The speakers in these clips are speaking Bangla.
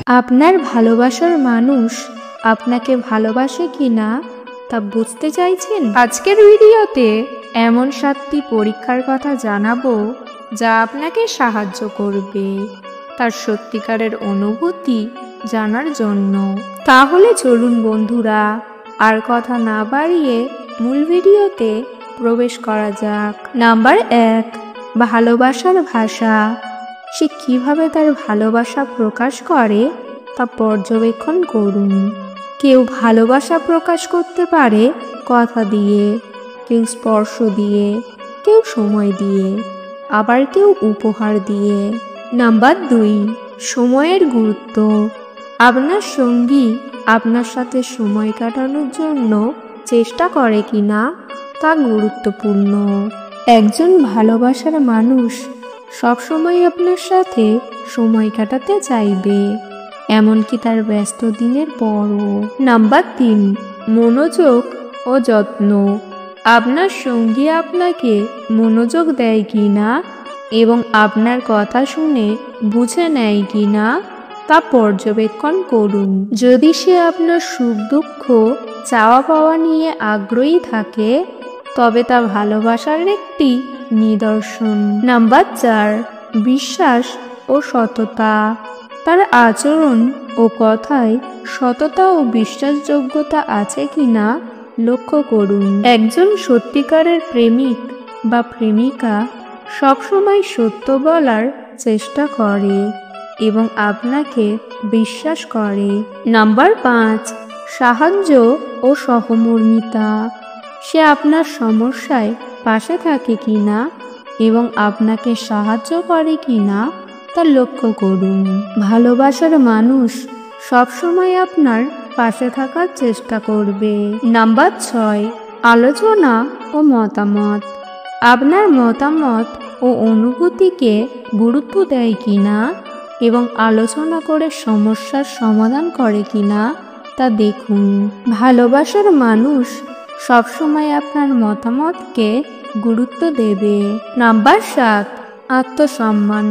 আপনার ভালোবাসার মানুষ আপনাকে ভালোবাসে কিনা তা বুঝতে চাইছেন? আজকের ভিডিওতে এমন 7টি পরীক্ষার কথা জানাবো যা আপনাকে সাহায্য করবে তার সত্যিকারের অনুভূতি জানার জন্য। তাহলে চলুন বন্ধুরা, আর কথা না বাড়িয়ে মূল ভিডিওতে প্রবেশ করা যাক। নাম্বার 1, ভালোবাসার ভাষা। সে কিভাবে তার ভালোবাসা প্রকাশ করে তা পর্যবেক্ষণ করুন। কেউ ভালোবাসা প্রকাশ করতে পারে কথা দিয়ে, কেউ স্পর্শ দিয়ে, কেউ সময় দিয়ে, আবার কেউ উপহার দিয়ে। নাম্বার 2, সময়ের গুরুত্ব। আপনার সঙ্গী আপনার সাথে সময় কাটানোর জন্য চেষ্টা করে কিনা তা গুরুত্বপূর্ণ। একজন ভালোবাসার মানুষ সবসময় আপনার সাথে সময় কাটাতে চাইবে, এমনকি তার ব্যস্ত দিনের পরও। নাম্বার 3, মনোযোগ ও যত্ন। আপনার সঙ্গী আপনাকে মনোযোগ দেয় কিনা এবং আপনার কথা শুনে বুঝে নেয় কিনা তা পর্যবেক্ষণ করুন। যদি সে আপনার সুখ দুঃখ চাওয়া পাওয়া নিয়ে আগ্রহী থাকে তবে তা ভালোবাসার একটি নিদর্শন। নাম্বার 4, বিশ্বাস ও সততা। তার আচরণ ও কথায় সততা ও বিশ্বাসযোগ্যতা আছে কিনা লক্ষ্য করুন। একজন সত্যিকারের প্রেমিক বা প্রেমিকা সবসময় সত্য বলার চেষ্টা করে এবং আপনাকে বিশ্বাস করে। নাম্বার 5, সাহায্য ও সহমর্মিতা। সে আপনার সমস্যায় পাশে থাকে কিনা এবং আপনাকে সাহায্য করে কিনা তা লক্ষ্য করুন। ভালোবাসার মানুষ সবসময় আপনার পাশে থাকার চেষ্টা করবে। নাম্বার 6, আলোচনা ও মতামত। আপনার মতামত ও অনুভূতিকে গুরুত্ব দেয় কিনা এবং আলোচনা করে সমস্যার সমাধান করে কিনা তা দেখুন। ভালোবাসার মানুষ সবসময় আপনার মতামতকে গুরুত্ব দেবে। নাম্বার 7, আত্মসম্মান।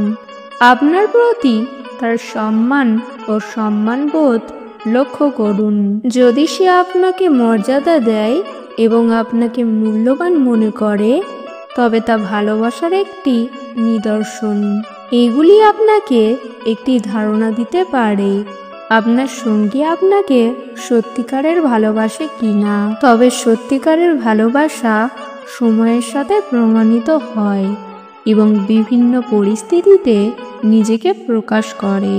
আপনার প্রতি তার সম্মান ও সম্মানবোধ লক্ষ্য করুন। যদি সে আপনাকে মর্যাদা দেয় এবং আপনাকে মূল্যবান মনে করে তবে তা ভালোবাসার একটি নিদর্শন। এগুলি আপনাকে একটি ধারণা দিতে পারে আপনার সঙ্গী আপনাকে সত্যিকারের ভালোবাসে কিনা। তবে সত্যিকারের ভালোবাসা সময়ের সাথে প্রমাণিত হয় এবং বিভিন্ন পরিস্থিতিতে নিজেকে প্রকাশ করে।